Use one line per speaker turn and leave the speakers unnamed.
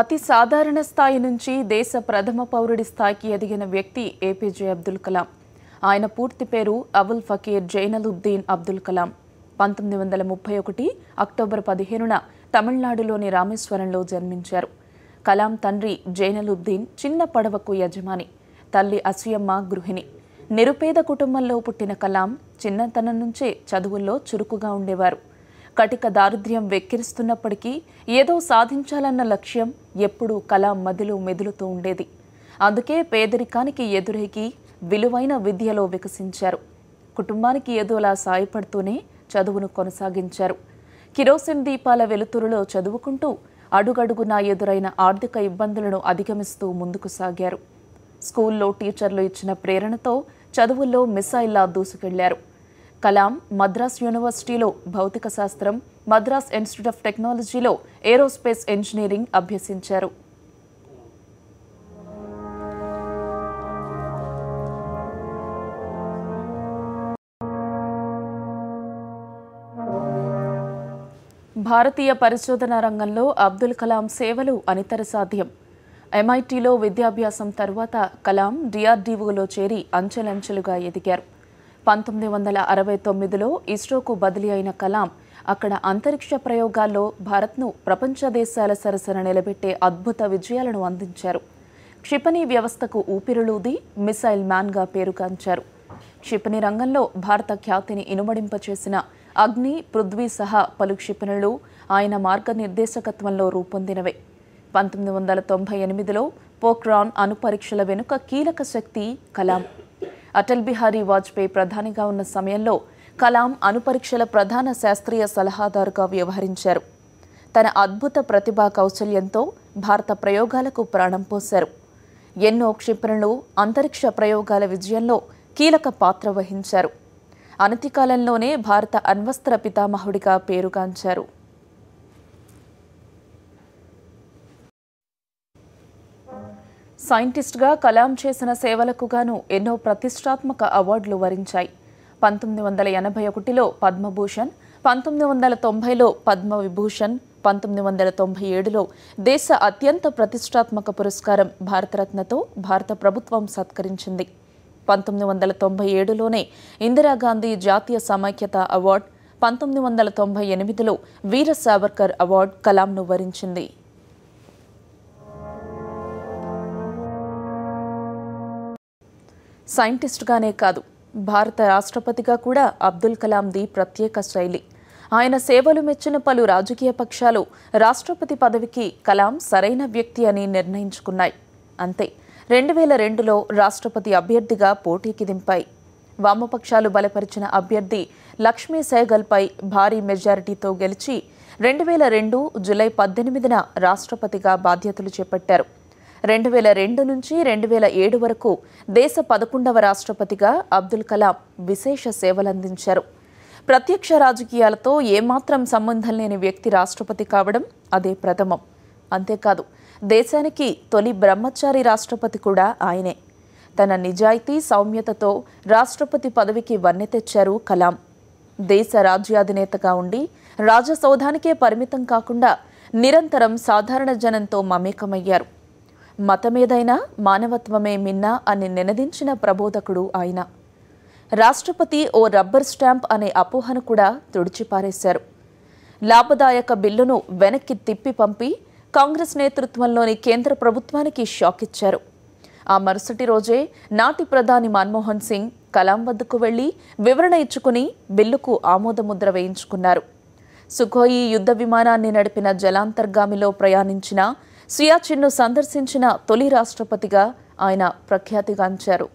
అతి సాధారణ స్థాయి నుంచి దేశ ప్రథమ పౌరుడి స్థాయికి ఎదిగిన వ్యక్తి ఏపీజే అబ్దుల్ కలాం. ఆయన పూర్తి పేరు అబుల్ ఫకీర్ జైనలుబ్దీన్ అబ్దుల్ కలాం. 1931 అక్టోబర్ 15న తమిళనాడులోని రామేశ్వరంలో జన్మించారు. కలాం తండ్రి జైనలుబ్దీన్ చిన్న పడవకు యజమాని, తల్లి అసియమ్మ గృహిణి. నిరుపేద కుటుంబంలో పుట్టిన కలాం చిన్నతనం నుంచే చదువుల్లో చురుకుగా ఉండేవారు. కటిక దారిద్ర్యం వెక్కిరిస్తున్నప్పటికీ ఏదో సాధించాలన్న లక్ష్యం ఎప్పుడూ కలాం మదిలో మెదులుతూ ఉండేది. అందుకే పేదరికానికి ఎదురేగి విలువైన విద్యలో వికసించారు. కుటుంబానికి ఏదోలా సాయపడుతూనే చదువును కొనసాగించారు. కిరోసిన్ దీపాల వెలుతురులో చదువుకుంటూ అడుగడుగునా ఎదురైన ఆర్థిక ఇబ్బందులను అధిగమిస్తూ ముందుకు సాగారు. స్కూల్లో టీచర్లు ఇచ్చిన ప్రేరణతో చదువుల్లో మిసైల్లా దూసుకెళ్లారు. కలాం మద్రాస్ యూనివర్సిటీలో భౌతిక శాస్త్రం, మద్రాస్ ఇన్స్టిట్యూట్ ఆఫ్ టెక్నాలజీలో ఏరోస్పేస్ ఇంజనీరింగ్ అభ్యసించారు. భారతీయ పరిశోధన రంగంలో అబ్దుల్ కలాం సేవలు అనితర సాధ్యం. MITలో విద్యాభ్యాసం తర్వాత కలాం DRDOలో చేరి అంచెలంచెలుగా ఎదిగారు. 1969లో ఇస్రోకు బదిలీ అయిన కలాం అక్కడ అంతరిక్ష ప్రయోగాల్లో భారత్ను ప్రపంచ దేశాల సరసన నిలబెట్టే అద్భుత విజయాలను అందించారు. క్షిపణి వ్యవస్థకు ఊపిరులూది మిసైల్ మ్యాన్గా పేరుగాంచారు. క్షిపణి రంగంలో భారత ఖ్యాతిని ఇనుమడింపచేసిన అగ్ని, పృథ్వీ సహా పలు క్షిపణులు ఆయన మార్గనిర్దేశకత్వంలో రూపొందినవే. 1998లో పోఖ్రాన్ అణు పరీక్షల వెనుక కీలక శక్తి కలాం. అటల్ బిహారీ వాజ్పేయి ప్రధానిగా ఉన్న సమయంలో కలాం అణు పరీక్షల ప్రధాన శాస్త్రీయ సలహాదారుగా వ్యవహరించారు. తన అద్భుత ప్రతిభా కౌశల్యంతో భారత ప్రయోగాలకు ప్రాణం పోశారు. ఎన్నో క్షిపణులు, అంతరిక్ష ప్రయోగాల విజయంలో కీలక పాత్ర వహించారు. అనతి కాలంలోనే భారత అణ్వస్త్ర పితామహుడిగా పేరుగాంచారు. సైంటిస్ట్గా కలాం చేసిన సేవలకు గాను ఎన్నో ప్రతిష్టాత్మక అవార్డులు వరించాయి. 1981లో పద్మభూషణ్, 1990లో పద్మవిభూషణ్, 1997లో దేశ అత్యంత ప్రతిష్టాత్మక పురస్కారం భారతరత్నతో భారత ప్రభుత్వం సత్కరించింది. 1997లోనే ఇందిరాగాంధీ జాతీయ సమైక్యత అవార్డు, 1998లో వీర సావర్కర్ అవార్డు కలాంను వరించింది. సైంటిస్టుగానే కాదు, భారత రాష్ట్రపతిగా కూడా అబ్దుల్ కలాంది ప్రత్యేక శైలి. ఆయన సేవలు మెచ్చిన పలు రాజకీయ పక్షాలు రాష్ట్రపతి పదవికి కలాం సరైన వ్యక్తి అని నిర్ణయించుకున్నాయి. అంతే, 2002లో రాష్ట్రపతి అభ్యర్థిగా పోటీకి దింపాయి. వామపక్షాలు బలపరిచిన అభ్యర్థి లక్ష్మీ సెహగల్పై భారీ మెజారిటీతో గెలిచి 2002 జూలై 18న రాష్ట్రపతిగా బాధ్యతలు చేపట్టారు. 2002 నుంచి 2007 వరకు దేశ 11వ రాష్ట్రపతిగా అబ్దుల్ కలాం విశేష సేవలందించారు. ప్రత్యక్ష రాజకీయాలతో ఏమాత్రం సంబంధం లేని వ్యక్తి రాష్ట్రపతి కావడం అదే ప్రథమం. అంతేకాదు, దేశానికి తొలి బ్రహ్మచారి రాష్ట్రపతి కూడా ఆయనే. తన నిజాయితీ, సౌమ్యతతో రాష్ట్రపతి పదవికి వన్నె తెచ్చారు కలాం. దేశ రాజ్యాధినేతగా ఉండి రాజసౌధానికే పరిమితం కాకుండా నిరంతరం సాధారణ జనంతో మమేకమయ్యారు. మతమేదైనా మానవత్వమే మిన్నా అని నినదించిన ప్రబోధకుడు ఆయన. రాష్ట్రపతి ఓ రబ్బర్ స్టాంప్ అనే అపోహను కూడా తుడిచిపారేశారు. లాభదాయక బిల్లును వెనక్కి తిప్పి పంపి కాంగ్రెస్ నేతృత్వంలోని కేంద్ర ప్రభుత్వానికి షాక్ ఇచ్చారు. ఆ మరుసటి రోజే నాటి ప్రధాని మన్మోహన్ సింగ్ కలాం వద్దకు వెళ్లి వివరణ ఇచ్చుకుని బిల్లుకు ఆమోదముద్ర వేయించుకున్నారు. సుఖోయి యుద్ధ విమానాన్ని నడిపిన జలాంతర్గామిలో ప్రయాణించిన, సియాచిన్ను సందర్శించిన తొలి రాష్ట్రపతిగా ఆయన ప్రఖ్యాతిగాంచారు.